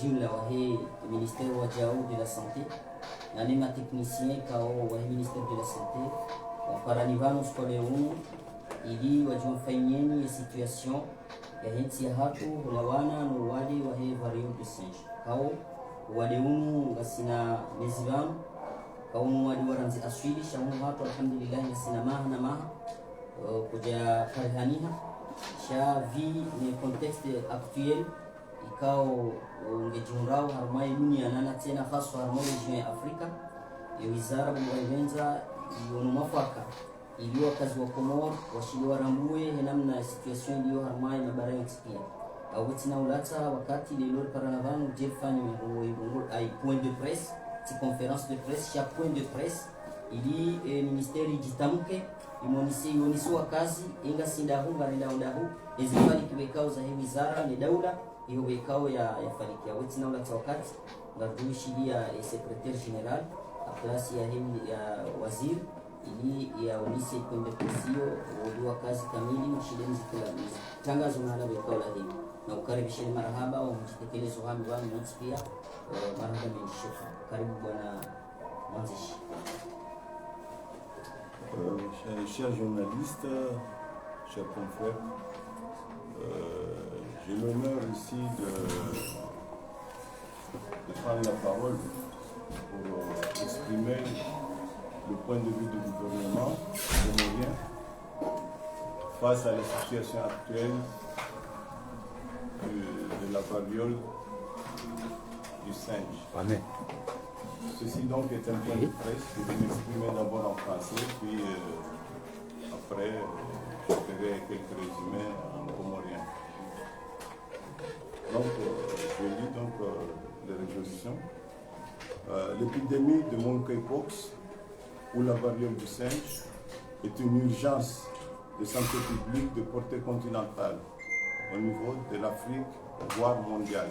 jumla wahe ministère wajao de la santé na nema technicien kao wahe ministère de la santé paranivanos kole ili wajumfanyeni ya situation ya hinsi ya hatu hulawana no wale wahe vario de singe kao wale ngasina mezivano kao wale waranzi aswili shamu hatu alhamdulillah ngasina maha na maha kuja farhaniha sha vi ni contexte actuel ikao ngejunrao harmai dunia nana tena haswa harmai region ya Afrika ya wizara mwenza yono mafaka iliyo kazi wa Komor washiliwa rambue namna situation iliyo harmai na bara pia au tina ulata wakati lelo carnaval jefanya ngo ai point de presse ti conférence de presse chaque point de presse ili ministeri jitamke imonisi wa kazi inga sindahu ngarindahu ezifali kiwekao za wizara ni daula hiyo wekao ya fariki au tina ulata wakati ngarduishilia secrétaire général aklasi ya waziri ili ya ulisi kwende kusio wajua kazi kamili mshideni zikila tangazo na wekao la hili na ukaribisheni marahaba wa mjitekeleze wami wami na pia marahaba mshifa karibu bwana mwanzishi. Chers journalistes, chers confrères, j'ai l'honneur ici de prendre la parole pour exprimer le point de vue du gouvernement comorien face à la situation actuelle de la variole du singe. Amen. Ceci donc est un point de presse que je vais m'exprimer d'abord en français, puis après je ferai quelques résumés en comorien. Donc je lis donc les résolutions. L'épidémie de monkeypox ou la variole du singe est une urgence de santé publique de portée continentale au niveau de l'Afrique, voire mondiale.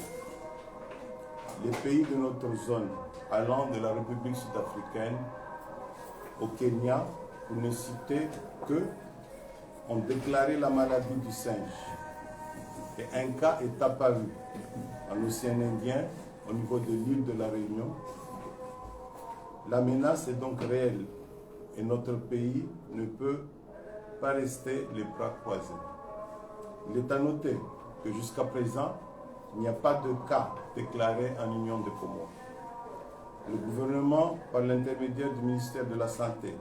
Les pays de notre zone, allant de la République sud-africaine au Kenya, pour ne citer que, ont déclaré la maladie du singe. Et un cas est apparu en océan Indien, au niveau de l'île de la Réunion. La menace est donc réelle et notre pays ne peut pas rester les bras croisés. Il est à noter que jusqu'à présent, il n'y a pas de cas déclarés en Union des Comores. Le gouvernement, par l'intermédiaire du ministère de la Santé,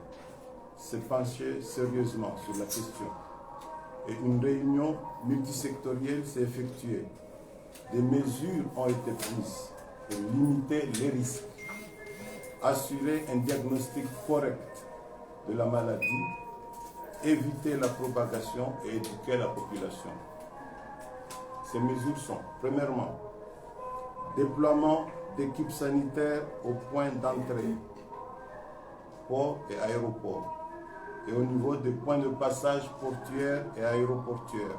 s'est penché sérieusement sur la question et une réunion multisectorielle s'est effectuée. Des mesures ont été prises pour limiter les risques, assurer un diagnostic correct de la maladie, éviter la propagation et éduquer la population. Ces mesures sont, premièrement, déploiement d'équipes sanitaires au point d'entrée, ports et aéroports, et au niveau des points de passage portuaires et aéroportuaires.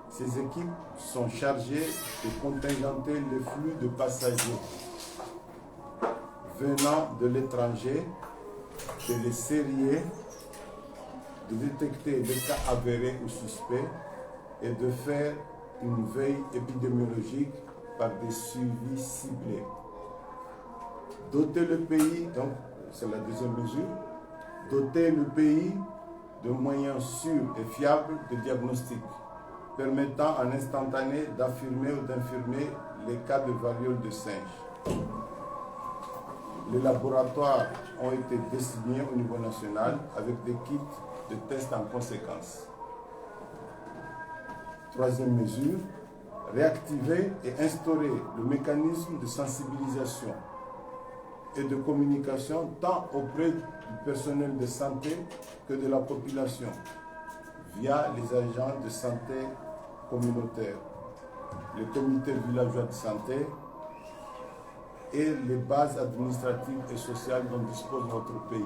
Ces équipes sont chargées de contingenter les flux de passagers venant de l'étranger, de les sérier, de détecter des cas avérés ou suspects et de faire une veille épidémiologique par des suivis ciblés. Doter le pays, donc c'est la deuxième mesure, doter le pays de moyens sûrs et fiables de diagnostic, permettant en instantané d'affirmer ou d'infirmer les cas de variole de singe. Les laboratoires ont été désignés au niveau national avec des kits de tests en conséquence. Troisième mesure, réactiver et instaurer le mécanisme de sensibilisation et de communication tant auprès du personnel de santé que de la population via les agents de santé communautaires, les comités villageois de santé et les bases administratives et sociales dont dispose notre pays.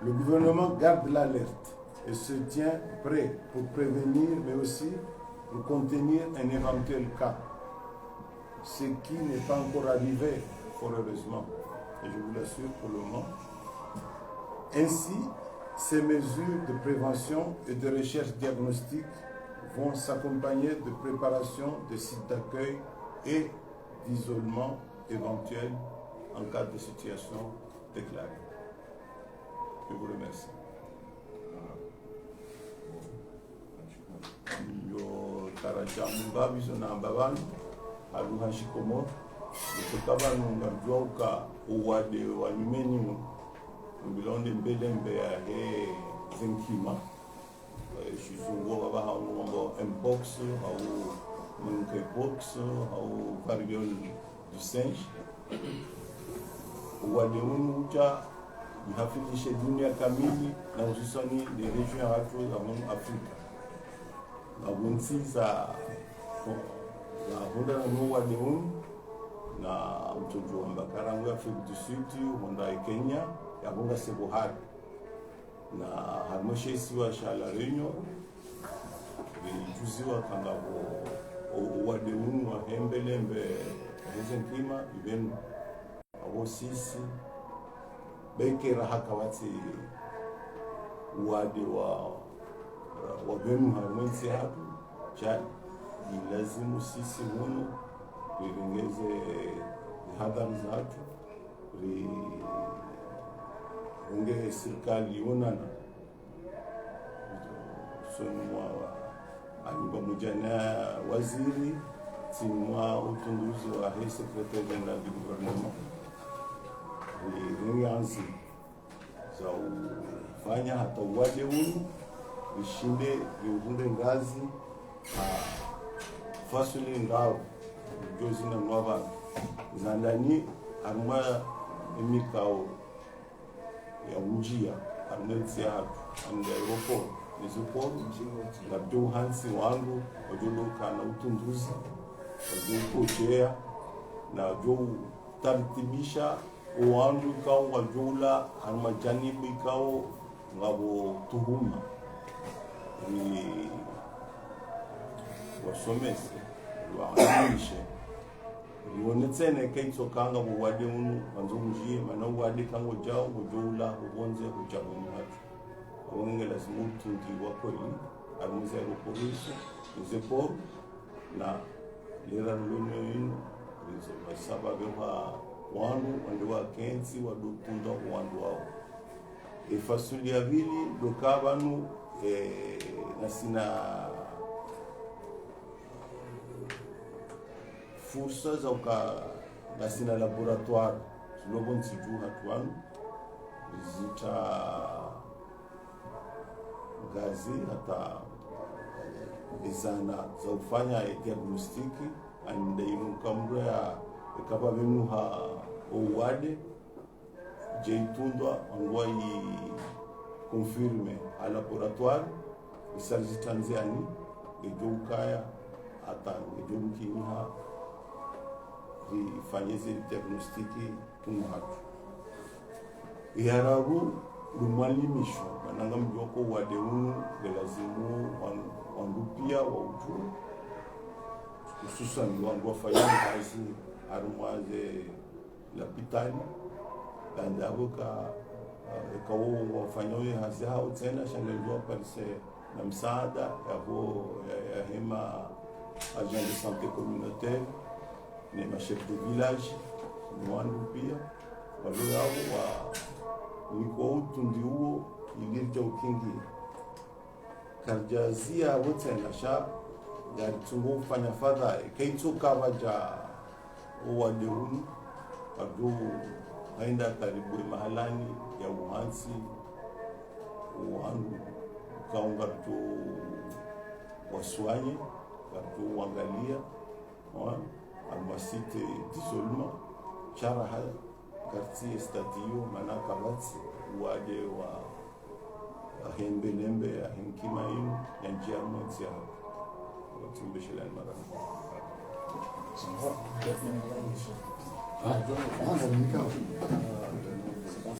Le gouvernement garde l'alerte et se tient prêt pour prévenir, mais aussi pour contenir un éventuel cas, ce qui n'est pas encore arrivé, fort heureusement, et je vous l'assure pour le moment. Ainsi, ces mesures de prévention et de recherche diagnostique vont s'accompagner de préparation de sites d'accueil et d'isolement éventuel en cas de situation déclarée. Je vous remercie. Yo taraja mungabi zona babanu aluha shikomo kutaba nunga uka uwade wa nyumeni mbilonde mbelembe ya he zenkima shizungo baba hawo mbox au munke box au variole du singe uwade unucha ihafikishe dunia kamili na hususani de region hatu za Afrika abunsiza na honda nuwa neun na mtoto mbakarangu Afrika du Sud honda Kenya ya honda Sebohari na harmoshe siwa shala Réunion juziwa kangabo uwade unu wa hembelembe hezen klima ibenu abo sisi bekera haka wati uwade wabenu harmwensi hapo cha ilazimu sisi huno tuilengeze hadhari zatu riunge serikali yonana sonwa ani pamoja na waziri timwa utunduzi wa hii secretary general du gouvernement rianzi za ufanya hata uwade huu ishinde yunde ngazi fasuli ngao jozi na mwaba zandani arma emikao ya unjia arnetsia ande aeroport nizupo na do hansi wangu ojoloka na utunduzi ojokochea na jo tartibisha wangu kao wajola arma janibu ikao ngabo tuhuma ni wasomese waamishe rionetsene kaitso kanga buwade unu wanzunjie mana uwade kango jao ujoula ubonze ujabuni hatu ongela simutu ndiwa kweli amuze rupolisi uzepo na lera lune inu rizo basaba bewa wandu wanduwa kensi wadutunda wandu wao efasuli ya vili dokabanu na sina fursa za uka na sina laboratoire zilobo nsiju hatuanu zita gazi hata izana za ufanya diagnostiki ande inukamra ya kapa venuha ouwade jeitundwa angwai confirme a laboratoire isarji tanziani ejoukaya ata ejoukiha rifanyeze diagnostiki tumhatu ihararu lumalimisho mananga mjoko wadeu gelazimu wangupia wa utu hususan wangu wafanya kazi arumwaze lapitali dandabuka kawo wafanyoye hasi hao tena shangelwa palise na msaada ya hema agent de santé communautaire ni machef de village ni wandu pia walio hao niko utundi huo ilirja ukingi karjazia wote na sha ya tungo fanya fadha kaito kavaja uwadeuni adu haenda karibu mahalani ya uhansi uhandu kaunga tu waswanye watu wangalia almasite d'isolement charaha quartier stadio manaka batsi wade wa hembelembe henkima inu ya njia mmoja watumbeshela mara Ah,